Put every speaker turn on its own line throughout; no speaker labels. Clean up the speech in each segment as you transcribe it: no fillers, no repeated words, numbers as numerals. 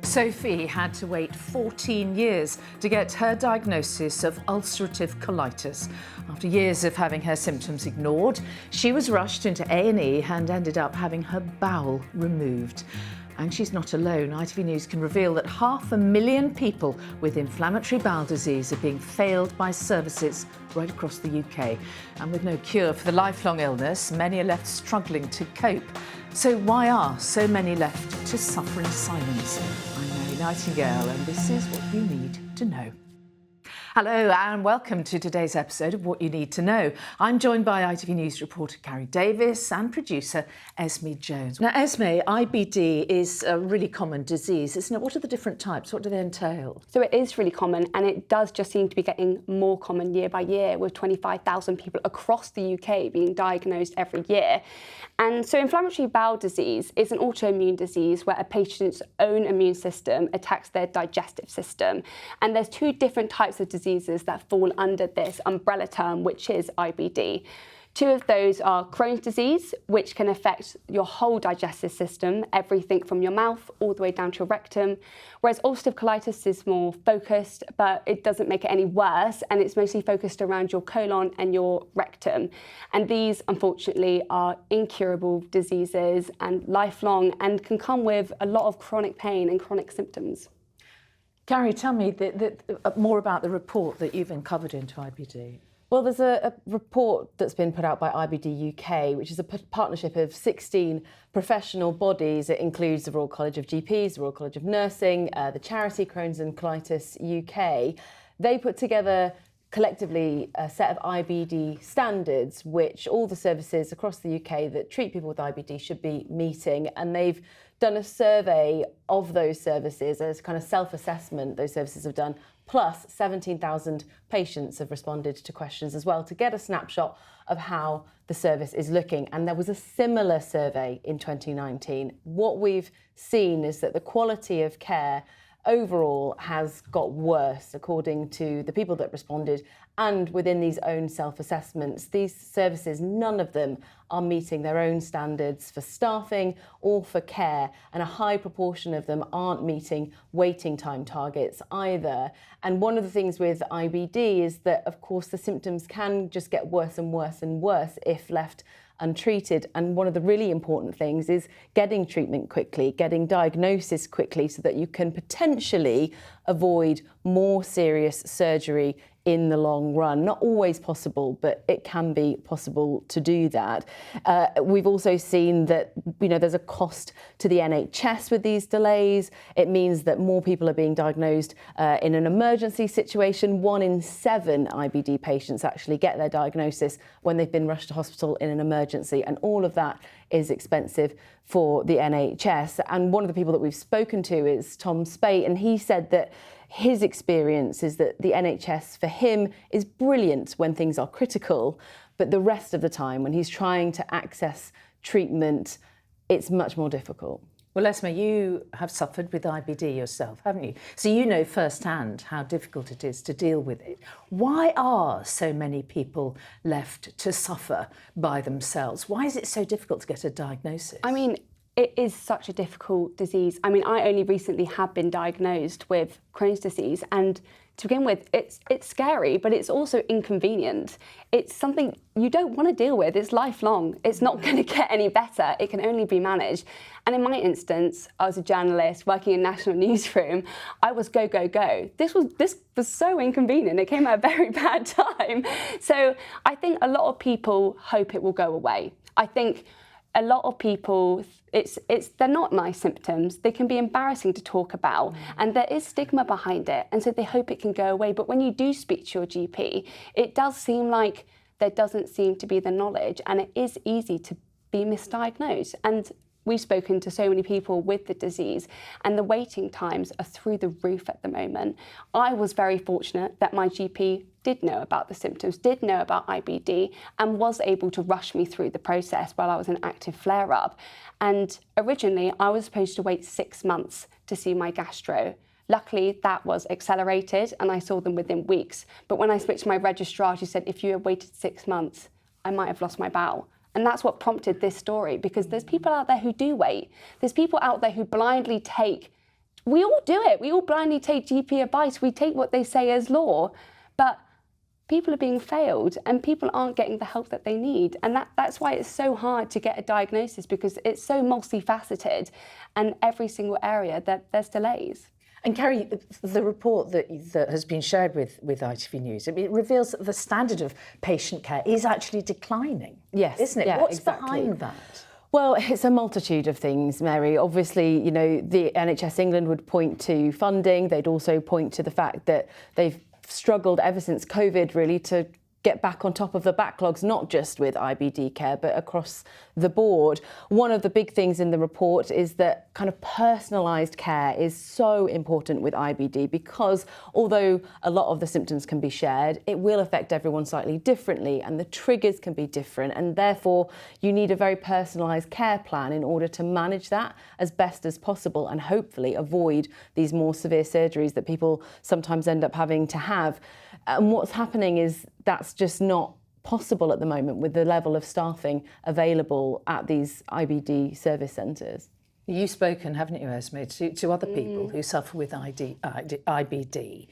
Sophie had to wait 14 years to get her diagnosis of ulcerative colitis. After years of having her symptoms ignored, she was rushed into A&E and ended up having her bowel removed. And she's not alone. ITV News can reveal that 500,000 people with inflammatory bowel disease are being failed by services right across the UK. And with no cure for the lifelong illness, many are left struggling to cope. So why are so many left to suffer in silence? I'm Mary Nightingale, and this is what you need to know. Hello and welcome to today's episode of What You Need to Know. I'm joined by ITV News reporter Cari Davies and producer Esme Jones. Now, Esme, IBD is a really common disease, isn't it? What are the different types? What do they entail?
So it is really common, and it does just seem to be getting more common year by year, with 25,000 people across the UK being diagnosed every year. And so inflammatory bowel disease is an autoimmune disease where a patient's own immune system attacks their digestive system. And there's two different types of diseases that fall under this umbrella term, which is IBD. Two of those are Crohn's disease, which can affect your whole digestive system, everything from your mouth all the way down to your rectum, whereas ulcerative colitis is more focused, but it doesn't make it any worse, and it's mostly focused around your colon and your rectum. And these, unfortunately, are incurable diseases and lifelong, and can come with a lot of chronic pain and chronic symptoms.
Cari, tell me more about the report that you've uncovered into IBD.
Well, there's a report that's been put out by IBD UK, which is a partnership of 16 professional bodies. It includes the Royal College of GPs, the Royal College of Nursing, the charity Crohn's and Colitis UK. They put together collectively a set of IBD standards, which all the services across the UK that treat people with IBD should be meeting. And they've done a survey of those services as kind of self-assessment those services have done, plus 17,000 patients have responded to questions as well to get a snapshot of how the service is looking. And there was a similar survey in 2019. What we've seen is that the quality of care overall has got worse, according to the people that responded. And within these own self-assessments, these services, none of them are meeting their own standards for staffing or for care, and a high proportion of them aren't meeting waiting time targets either. And one of the things with IBD is that, of course, the symptoms can just get worse and worse and worse if left untreated. And one of the really important things is getting treatment quickly, getting diagnosis quickly, so that you can potentially avoid more serious surgery in the long run. Not always possible, but it can be possible to do that. We've also seen that, there's a cost to the NHS with these delays. It means that more people are being diagnosed in an emergency situation. 1 in 7 IBD patients actually get their diagnosis when they've been rushed to hospital in an emergency, and all of that is expensive for the NHS. And one of the people that we've spoken to is Tom Spate, and he said that his experience is that the NHS for him is brilliant when things are critical, but the rest of the time when he's trying to access treatment, it's much more difficult.
Well, Esme, you have suffered with IBD yourself, haven't you? So you know firsthand how difficult it is to deal with it. Why are so many people left to suffer by themselves? Why is it so difficult to get a diagnosis?
I mean, it is such a difficult disease. I mean, I only recently have been diagnosed with Crohn's disease, and to begin with, it's scary, but it's also inconvenient. It's something you don't want to deal with. It's lifelong. It's not going to get any better. It can only be managed. And in my instance, I was a journalist working in a national newsroom. I was go, go, go. This was so inconvenient. It came at a very bad time. So I think a lot of people hope it will go away. I think a lot of people, they're not nice symptoms. They can be embarrassing to talk about, and there is stigma behind it, and so they hope it can go away. But when you do speak to your GP, it does seem like there doesn't seem to be the knowledge, and it is easy to be misdiagnosed. And we've spoken to so many people with the disease, and the waiting times are through the roof at the moment. I was very fortunate that my GP did know about the symptoms, did know about IBD, and was able to rush me through the process while I was in active flare-up. And originally, I was supposed to wait 6 months to see my gastro. Luckily, that was accelerated, and I saw them within weeks. But when I spoke to my registrar, she said, if you had waited 6 months, I might have lost my bowel. And that's what prompted this story, because there's people out there who do wait. There's people out there who blindly take we all do it. We all blindly take GP advice. We take what they say as law. But people are being failed and people aren't getting the help that they need. And that's why it's so hard to get a diagnosis, because it's so multifaceted and every single area that there's delays.
And Cari, the report that has been shared with ITV News, it reveals that the standard of patient care is actually declining.
Yes,
isn't it?
yeah,
What's
exactly.
behind that?
Well, it's a multitude of things, Mary. Obviously, you know, the NHS England would point to funding. They'd also point to the fact that they've struggled ever since COVID, really, to get back on top of the backlogs, not just with IBD care, but across the board. One of the big things in the report is that kind of personalised care is so important with IBD, because although a lot of the symptoms can be shared, it will affect everyone slightly differently and the triggers can be different, and therefore you need a very personalised care plan in order to manage that as best as possible and hopefully avoid these more severe surgeries that people sometimes end up having to have. And what's happening is that's just not possible at the moment with the level of staffing available at these IBD service centres.
You've spoken, haven't you, Esme, to other people who suffer with IBD.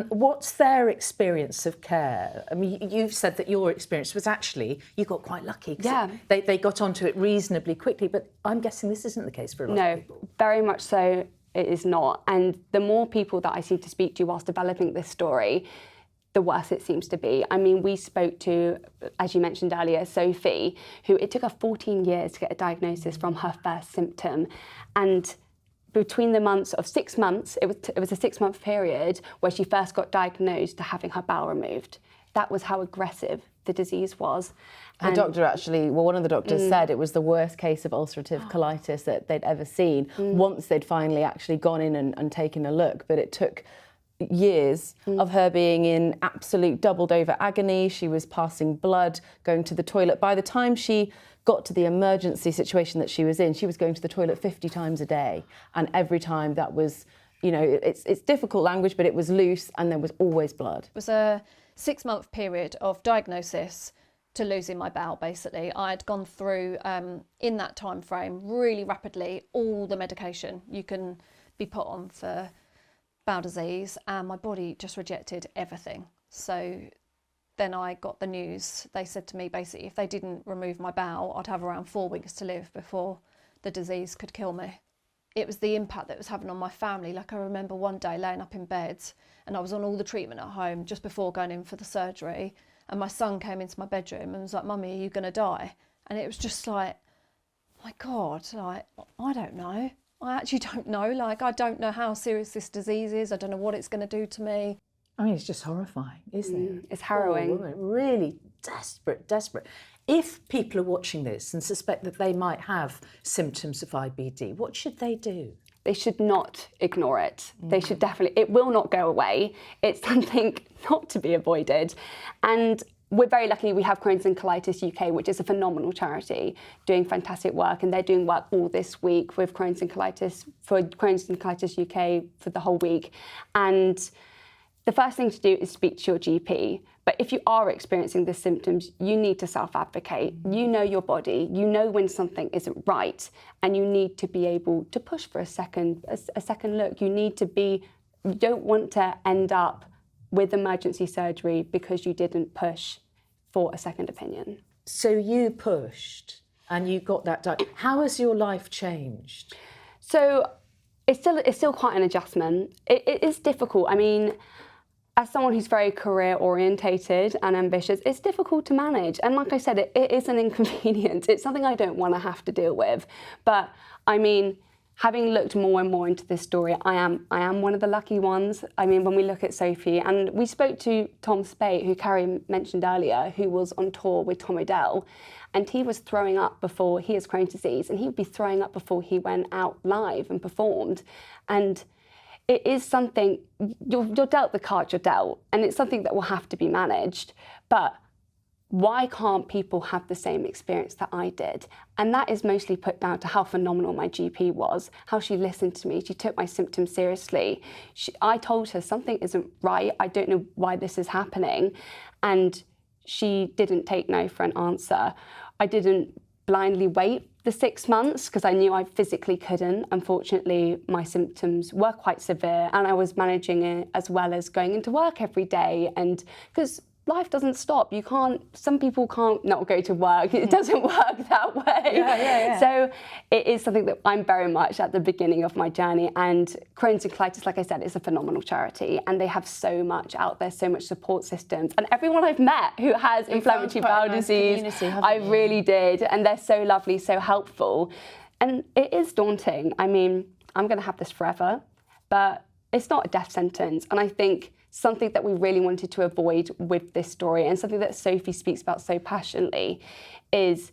What's their experience of care? I mean, you've said that your experience was actually, you got quite lucky.
Yeah.
They got onto it reasonably quickly, but I'm guessing this isn't the case for a lot of people.
No, very much so it is not. And the more people that I seem to speak to whilst developing this story, the worse it seems to be. I mean, we spoke to, as you mentioned earlier, Sophie, who it took her 14 years to get a diagnosis from her first symptom. And between the months of 6 months, it was a 6-month period where she first got diagnosed to having her bowel removed. That was how aggressive the disease was.
Her doctor actually, well, one of the doctors said it was the worst case of ulcerative colitis that they'd ever seen once they'd finally actually gone in and taken a look. But it took years of her being in absolute doubled over agony. She was passing blood, going to the toilet. By the time she got to the emergency situation that she was in, she was going to the toilet 50 times a day. And every time that was, you know, it's difficult language, but it was loose and there was always blood.
It was a 6-month period of diagnosis to losing my bowel, basically. I'd gone through, in that time frame, really rapidly, all the medication you can be put on for bowel disease, and my body just rejected everything. So then I got the news. They said to me, basically, if they didn't remove my bowel, I'd have around 4 weeks to live before the disease could kill me. It was the impact that it was having on my family. Like, I remember one day laying up in bed and I was on all the treatment at home just before going in for the surgery, and my son came into my bedroom and was like, "Mummy, are you going to die?" And it was just like, my God, like, I don't know. I actually don't know. Like, I don't know how serious this disease is. I don't know what it's going to do to me.
I mean, it's just horrifying, isn't it?
It's harrowing.
Poor woman, really desperate. If people are watching this and suspect that they might have symptoms of IBD, what should they do?
They should not ignore it. They should definitely, it will not go away. It's something not to be avoided. And we're very lucky we have Crohn's and Colitis UK, which is a phenomenal charity doing fantastic work, and they're doing work all this week with Crohn's and Colitis, for Crohn's and Colitis UK for the whole week. And the first thing to do is speak to your GP. But if you are experiencing the symptoms, you need to self-advocate. You know your body, you know when something isn't right, and you need to be able to push for a second look. You don't want to end up with emergency surgery because you didn't push for a second opinion.
So you pushed and you got that. How has your life changed?
So it's still quite an adjustment. It is difficult. I mean, as someone who's very career orientated and ambitious, it's difficult to manage. And like I said, it is an inconvenience. It's something I don't want to have to deal with. But I mean, having looked more and more into this story, I am one of the lucky ones. I mean, when we look at Sophie, and we spoke to Tom Spate, who Cari mentioned earlier, who was on tour with Tom Odell, and he was throwing up before, he has Crohn's disease, and he would be throwing up before he went out live and performed. And it is something, you're dealt the card you're dealt, and it's something that will have to be managed. But why can't people have the same experience that I did? And that is mostly put down to how phenomenal my GP was, how she listened to me, she took my symptoms seriously. I told her something isn't right, I don't know why this is happening. And she didn't take no for an answer. I didn't blindly wait the 6 months, because I knew I physically couldn't. Unfortunately, my symptoms were quite severe, and I was managing it as well as going into work every day. And because life doesn't stop, some people can't not go to work. It doesn't work that way.
Yeah.
So it is something that I'm very much at the beginning of my journey. And Crohn's and Colitis, like I said, is a phenomenal charity, and they have so much out there, so much support systems. And everyone I've met who has inflammatory bowel disease, I really did. And they're so lovely, so helpful. And it is daunting. I mean, I'm going to have this forever, but it's not a death sentence. And I think something that we really wanted to avoid with this story, and something that Sophie speaks about so passionately, is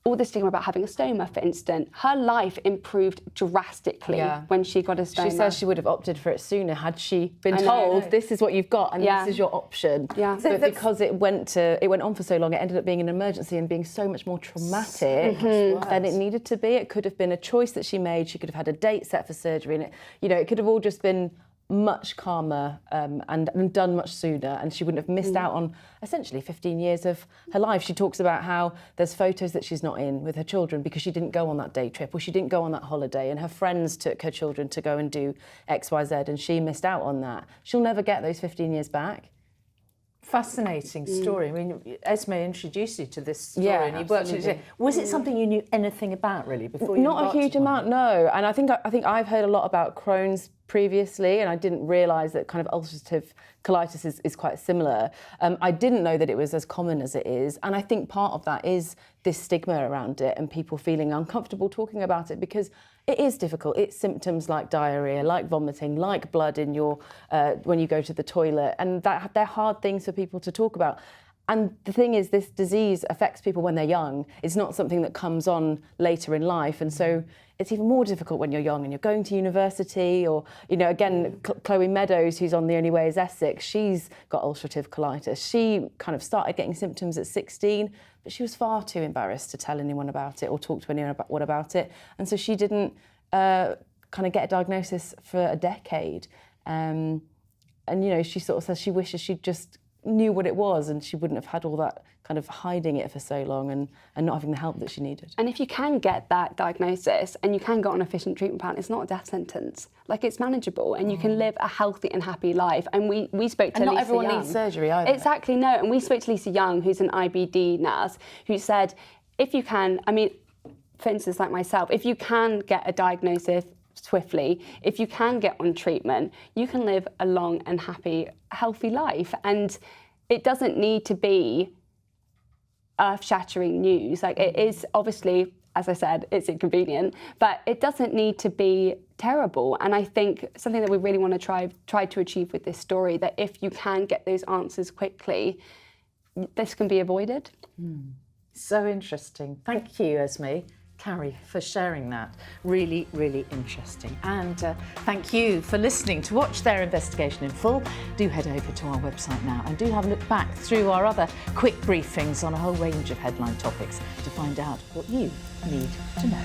all the stigma about having a stoma, for instance. Her life improved drastically when she got a stoma.
She says she would have opted for it sooner had she been told, this is what you've got and this is your option.
Yeah.
But because it went on for so long, it ended up being an emergency and being so much more traumatic than it needed to be. It could have been a choice that she made. She could have had a date set for surgery, and it could have all just been much calmer and done much sooner, and she wouldn't have missed out on essentially 15 years of her life. She talks about how there's photos that she's not in with her children because she didn't go on that day trip, or she didn't go on that holiday, and her friends took her children to go and do XYZ, and she missed out on that. She'll never get those 15 years back.
Fascinating story. I mean, Esme introduced you to this story, and you worked
absolutely.
it. Was it something you knew anything about really before you
Not a huge amount, no. And I think I've heard a lot about Crohn's previously, and I didn't realise that kind of ulcerative colitis is quite similar. I didn't know that it was as common as it is, and I think part of that is this stigma around it and people feeling uncomfortable talking about it because it is difficult. It's symptoms like diarrhoea, like vomiting, like blood in your when you go to the toilet, and they're hard things for people to talk about. And the thing is, this disease affects people when they're young. It's not something that comes on later in life, and so it's even more difficult when you're young and you're going to university, or, again, Chloe Meadows, who's on The Only Way is Essex, she's got ulcerative colitis. She kind of started getting symptoms at 16, but she was far too embarrassed to tell anyone about it or talk to anyone about it. And so she didn't kind of get a diagnosis for a decade. And, she sort of says she wishes she'd just knew what it was, and she wouldn't have had all that kind of hiding it for so long and not having the help that she needed.
And if you can get that diagnosis and you can go on an efficient treatment plan, it's not a death sentence. Like, it's manageable, and you can live a healthy and happy life. And we spoke to Lisa Young.
And not everyone needs surgery either.
Exactly, no. And we spoke to Lisa Young, who's an IBD nurse, who said, if you can, for instance, like myself, if you can get a diagnosis swiftly, if you can get on treatment, you can live a long and happy, healthy life. And it doesn't need to be earth-shattering news. Like, it is obviously, as I said, it's inconvenient, but it doesn't need to be terrible. And I think something that we really want to try to achieve with this story, that if you can get those answers quickly, this can be avoided.
So interesting. Thank you, Esme. Cari, for sharing that. Really, really interesting. And thank you for listening. To watch their investigation in full, do head over to our website now and do have a look back through our other quick briefings on a whole range of headline topics to find out what you need to know.